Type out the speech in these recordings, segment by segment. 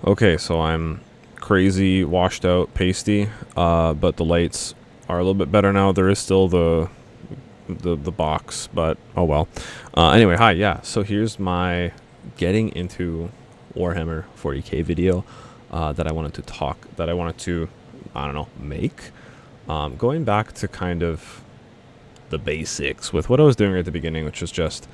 Okay, so I'm crazy, washed out, pasty, but the lights are a little bit better now. There is still the box, but oh well. Anyway, hi, yeah. So here's my getting into Warhammer 40k video that I wanted to I don't know, make. Going back to kind of the basics with what I was doing at the beginning, which was just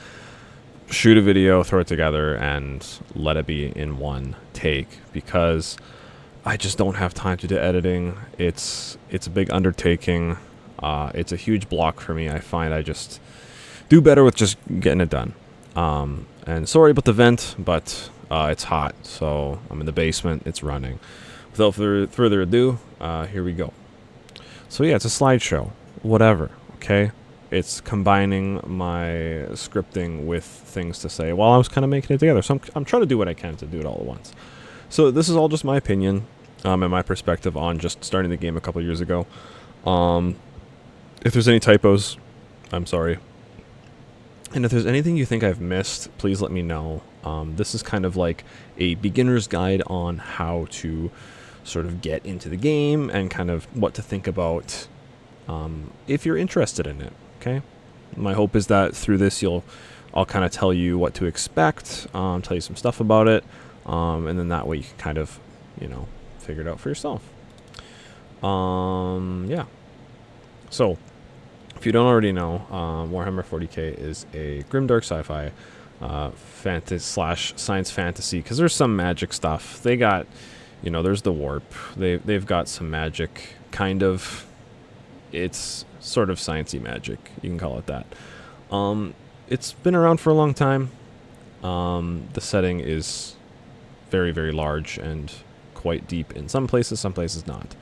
shoot a video, throw it together, and let it be in one take, because I just don't have time to do editing. It's a big undertaking. It's a huge block for me. I find I just do better with just getting it done. And sorry about the vent, but it's hot, so I'm in the basement. It's running. Without further ado, here we go. So yeah, it's a slideshow. Whatever. Okay. It's combining my scripting with things to say while I was kind of making it together. So I'm trying to do what I can to do it all at once. So this is all just my opinion and my perspective on just starting the game a couple years ago. If there's any typos, I'm sorry. And if there's anything you think I've missed, please let me know. This is kind of like a beginner's guide on how to sort of get into the game and kind of what to think about if you're interested in it. Okay, my hope is that through this I'll kind of tell you what to expect, tell you some stuff about it, and then that way you can kind of, figure it out for yourself. Yeah. So, if you don't already know, Warhammer 40k is a grimdark sci-fi science fantasy, because there's some magic stuff. They got, there's the warp. They've got some magic, kind of. It's sort of sciencey magic, you can call it that. It's been around for a long time. The setting is very, very large and quite deep in some places not.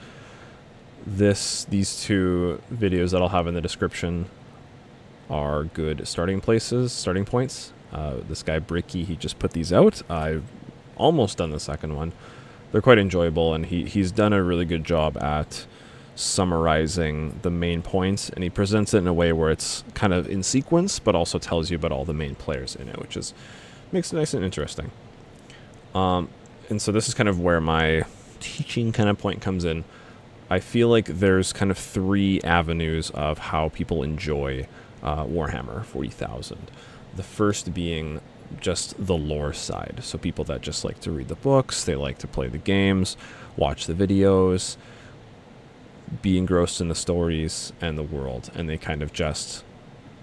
These two videos that I'll have in the description are good starting points. This guy Bricky, he just put these out. I've almost done the second one. They're quite enjoyable, and he's done a really good job at summarizing the main points, and he presents it in a way where it's kind of in sequence but also tells you about all the main players in it, which makes it nice and interesting. And so this is kind of where my teaching kind of point comes in. I feel like there's kind of three avenues of how people enjoy Warhammer 40,000. The first being just the lore side, so people that just like to read the books, they like to play the games, watch the videos, be engrossed in the stories and the world, and they kind of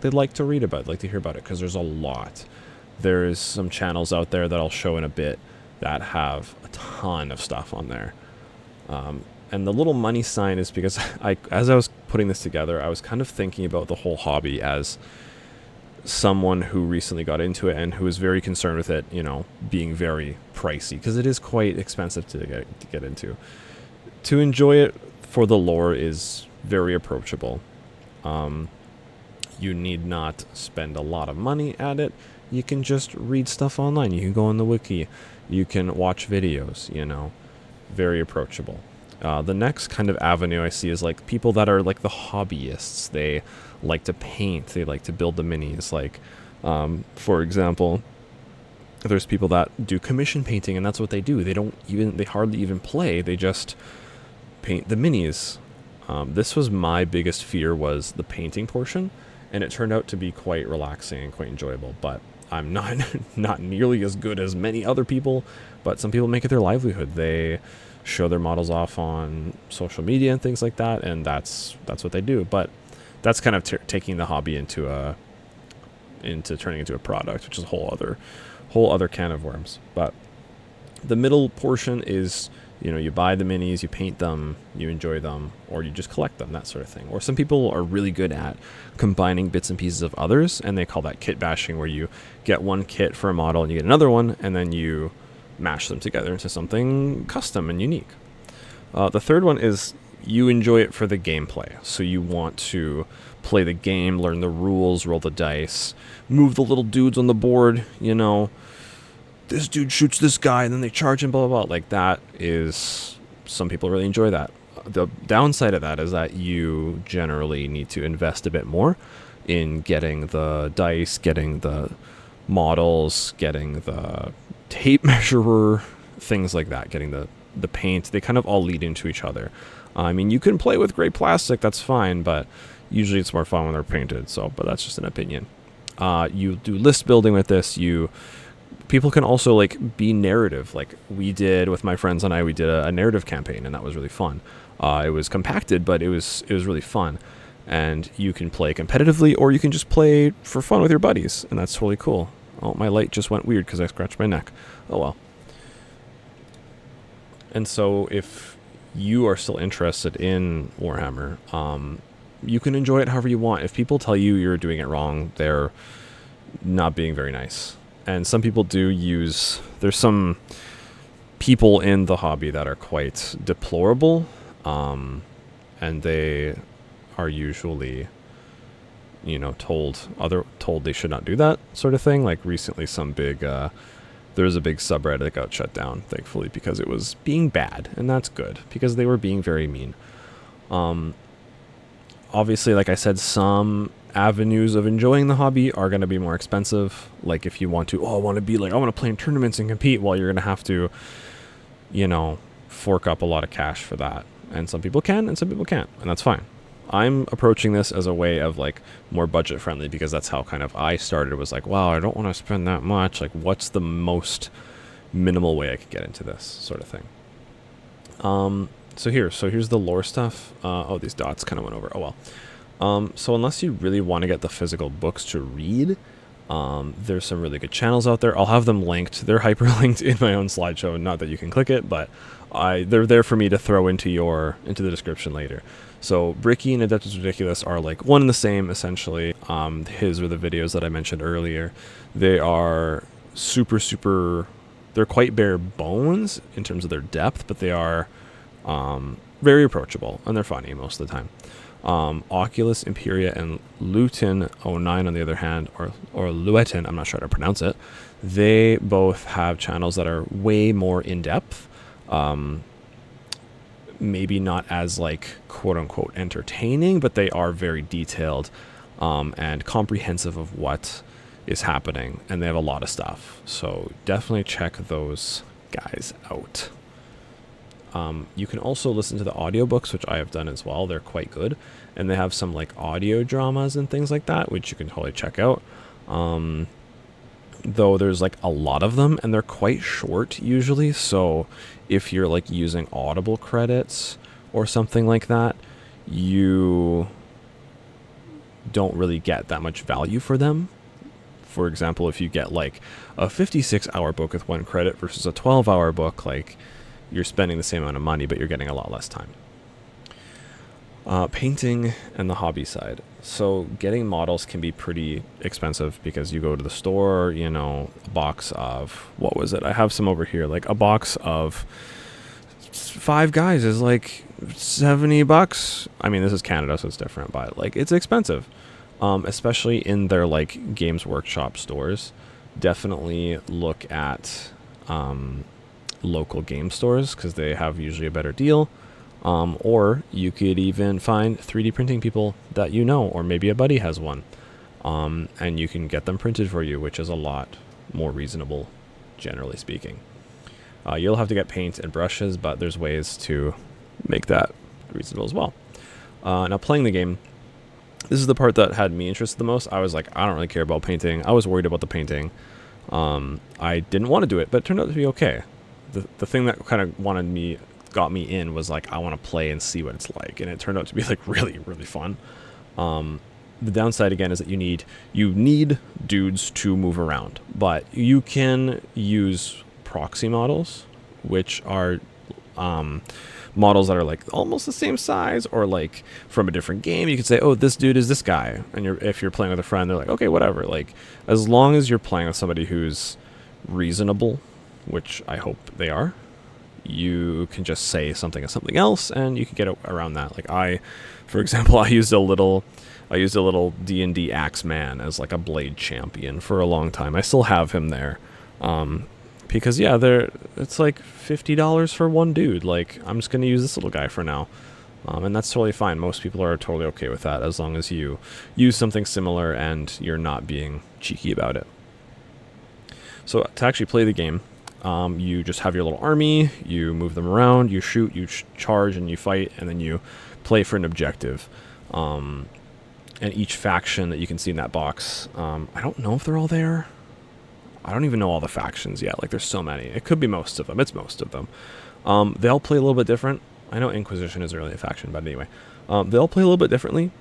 they like to read about it, like to hear about it, because there's a lot. There's some channels out there that I'll show in a bit that have a ton of stuff on there. And the little money sign is because as I was putting this together, I was kind of thinking about the whole hobby as someone who recently got into it and who is very concerned with it, being very pricey, because it is quite expensive to get into. To enjoy it for the lore is very approachable. You need not spend a lot of money at it. You can just read stuff online. You can go on the wiki. You can watch videos, very approachable. The next kind of avenue I see is like people that are like the hobbyists. They like to paint. They like to build the minis. Like, for example, there's people that do commission painting, and that's what they do. They hardly even play. They just paint the minis. This was my biggest fear, was the painting portion, and it turned out to be quite relaxing and quite enjoyable. But I'm not nearly as good as many other people, but some people make it their livelihood. They show their models off on social media and things like that, and that's what they do. But that's kind of taking the hobby into turning into a product, which is a whole other can of worms. But the middle portion is, you buy the minis, you paint them, you enjoy them, or you just collect them, that sort of thing. Or some people are really good at combining bits and pieces of others, and they call that kit bashing, where you get one kit for a model and you get another one, and then you mash them together into something custom and unique. The third one is you enjoy it for the gameplay. So you want to play the game, learn the rules, roll the dice, move the little dudes on the board, this dude shoots this guy and then they charge him, blah, blah, blah. Like, that is, some people really enjoy that. The downside of that is that you generally need to invest a bit more in getting the dice, getting the models, getting the tape measurer, things like that, getting the paint, they kind of all lead into each other. I mean, you can play with gray plastic, that's fine, but usually it's more fun when they're painted. So, but that's just an opinion. You do list building with this. People can also like be narrative, like we did with my friends and I. We did a narrative campaign, and that was really fun. It was compacted, but it was really fun. And you can play competitively, or you can just play for fun with your buddies, and that's really cool. Oh, my light just went weird because I scratched my neck. Oh well. And so if you are still interested in Warhammer, you can enjoy it however you want. If people tell you you're doing it wrong, they're not being very nice. And some people there's some people in the hobby that are quite deplorable, and they are usually, told they should not do that sort of thing. Like recently there was a big subreddit that got shut down, thankfully, because it was being bad, and that's good, because they were being very mean. Obviously, like I said, some avenues of enjoying the hobby are going to be more expensive. Like if you want to, I want to play in tournaments and compete, well, you're going to have to, fork up a lot of cash for that. And some people can, and some people can't, and that's fine. I'm approaching this as a way of like more budget friendly, because that's how kind of I started. It was like, wow, I don't want to spend that much. Like, what's the most minimal way I could get into this sort of thing? So here's the lore stuff. These dots kind of went over. Oh well. So unless you really want to get the physical books to read, there's some really good channels out there. I'll have them linked. They're hyperlinked in my own slideshow. Not that you can click it, but they're there for me to throw into the description later. So Bricky and Adeptus Ridiculous are like one and the same, essentially. His were the videos that I mentioned earlier. They are super, they're quite bare bones in terms of their depth, but they are very approachable, and they're funny most of the time. Oculus, Imperia, and Luton 09, on the other hand, or Luetin, I'm not sure how to pronounce it, they both have channels that are way more in-depth. Maybe not as like quote-unquote entertaining, but they are very detailed and comprehensive of what is happening, and they have a lot of stuff. So definitely check those guys out. You can also listen to the audiobooks, which I have done as well. They're quite good, and they have some like audio dramas and things like that, which you can totally check out. Though there's like a lot of them, and they're quite short usually, so if you're like using Audible credits or something like that, you don't really get that much value for them. For example, if you get like a 56-hour book with 1 credit versus a 12-hour book, like you're spending the same amount of money, but you're getting a lot less time. Painting and the hobby side. So getting models can be pretty expensive, because you go to the store, a box of, what was it? I have some over here. Like a box of 5 guys is like $70. I mean, this is Canada, so it's different, but like it's expensive. Especially in their like Games Workshop stores. Definitely look at local game stores, because they have usually a better deal. Or you could even find 3D printing people that or maybe a buddy has one, and you can get them printed for you, which is a lot more reasonable, generally speaking. You'll have to get paint and brushes, but there's ways to make that reasonable as well. Now, playing the game, this is the part that had me interested the most. I was like, I don't really care about painting. I was worried about the painting. I didn't want to do it, but it turned out to be okay. The thing that kind of got me in was like, I want to play and see what it's like, and it turned out to be like really, really fun. The downside again is that you need dudes to move around, but you can use proxy models, which are models that are like almost the same size, or like from a different game. You could say, oh, this dude is this guy, and if you're playing with a friend, they're like, okay, whatever. Like, as long as you're playing with somebody who's reasonable, which I hope they are, you can just say something as something else, and you can get around that. Like for example, I used a little D&D Axeman as like a blade champion for a long time. I still have him there, because it's like $50 for one dude. Like, I'm just gonna use this little guy for now, and that's totally fine. Most people are totally okay with that, as long as you use something similar and you're not being cheeky about it. So to actually play the game, You just have your little army, you move them around, you shoot, you charge, and you fight, and then you play for an objective. And each faction that you can see in that box, I don't know if they're all there. I don't even know all the factions yet. Like, there's so many. It could be most of them. It's most of them. They'll play a little bit different. I know Inquisition isn't really a faction, but anyway. They'll play a little bit differently.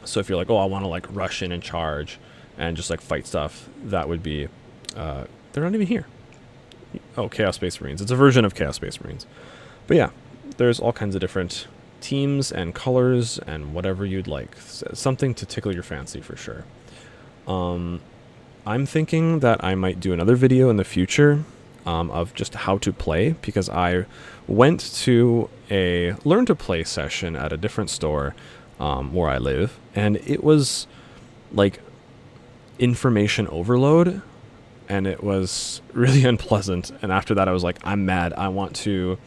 So if you're like, oh, I want to like rush in and charge and just like fight stuff, that would be, they're not even here. Oh, Chaos Space Marines. It's a version of Chaos Space Marines. But yeah, there's all kinds of different teams and colors and whatever you'd like. Something to tickle your fancy for sure. I'm thinking that I might do another video in the future of just how to play, because I went to a learn to play session at a different store where I live, and it was like information overload, and it was really unpleasant. And after that I was like, I'm mad. I want to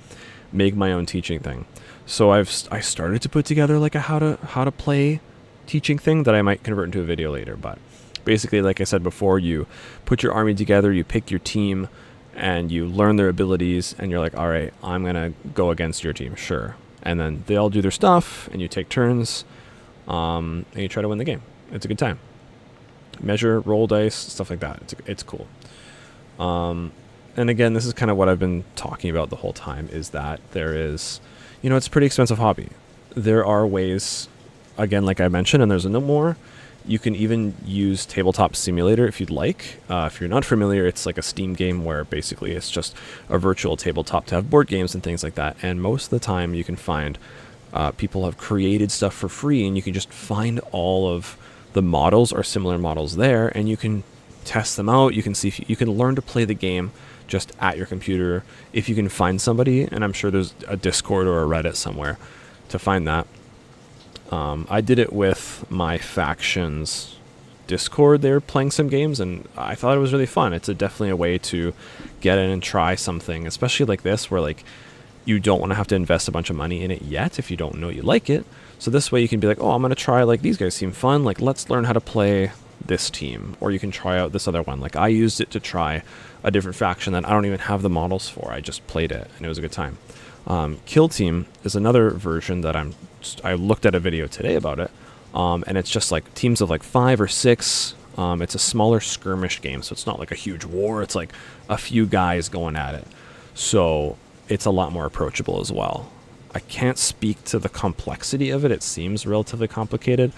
make my own teaching thing. So I started to put together like a how to play teaching thing that I might convert into a video later. But basically, like I said before, you put your army together, you pick your team, and you learn their abilities, and you're like, all right, I'm gonna go against your team, sure. And then they all do their stuff, and you take turns, and you try to win the game. It's a good time. Measure, roll dice, stuff like that. It's cool. And again, this is kind of what I've been talking about the whole time, is that there is, it's a pretty expensive hobby. There are ways, again, like I mentioned, and there's no more. You can even use Tabletop Simulator if you'd like. If you're not familiar, it's like a Steam game where basically it's just a virtual tabletop to have board games and things like that. And most of the time you can find people have created stuff for free, and you can just find all of the models or similar models there, and you can test them out. You can see if you can learn to play the game just at your computer if you can find somebody, and I'm sure there's a Discord or a Reddit somewhere to find that. I did it with my faction's Discord. They were playing some games, and I thought it was really fun. It's definitely a way to get in and try something, especially like this, where like you don't want to have to invest a bunch of money in it yet if you don't know you like it. So this way you can be like, oh, I'm going to try, like, these guys seem fun. Like, let's learn how to play this team. Or you can try out this other one. Like, I used it to try a different faction that I don't even have the models for. I just played it, and it was a good time. Kill Team is another version that I looked at a video today about it, and it's just like teams of like 5 or 6. It's a smaller skirmish game, so it's not like a huge war. It's like a few guys going at it, so it's a lot more approachable as well. I can't speak to the complexity of it. It seems relatively complicated,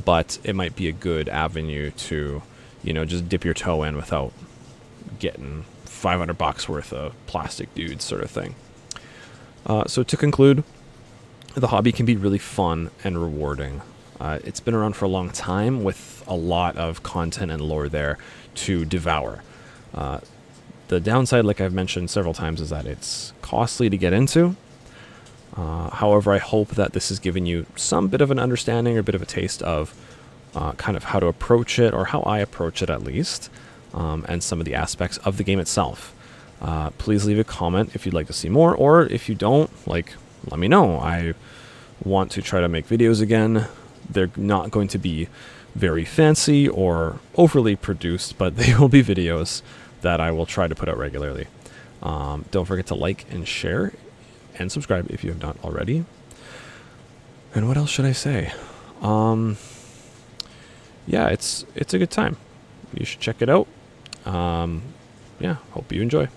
but it might be a good avenue to, just dip your toe in without getting $500 worth of plastic dudes sort of thing. So to conclude, the hobby can be really fun and rewarding. It's been around for a long time with a lot of content and lore there to devour. The downside, like I've mentioned several times, is that it's costly to get into. However, I hope that this has given you some bit of an understanding or a bit of a taste of kind of how to approach it, or how I approach it at least, and some of the aspects of the game itself. Please leave a comment if you'd like to see more, or if you don't, like, let me know. I want to try to make videos again. They're not going to be very fancy or overly produced, but they will be videos that I will try to put out regularly. Don't forget to like and share and subscribe if you have not already. And what else should I say? Yeah, it's a good time. You should check it out. Yeah, hope you enjoy.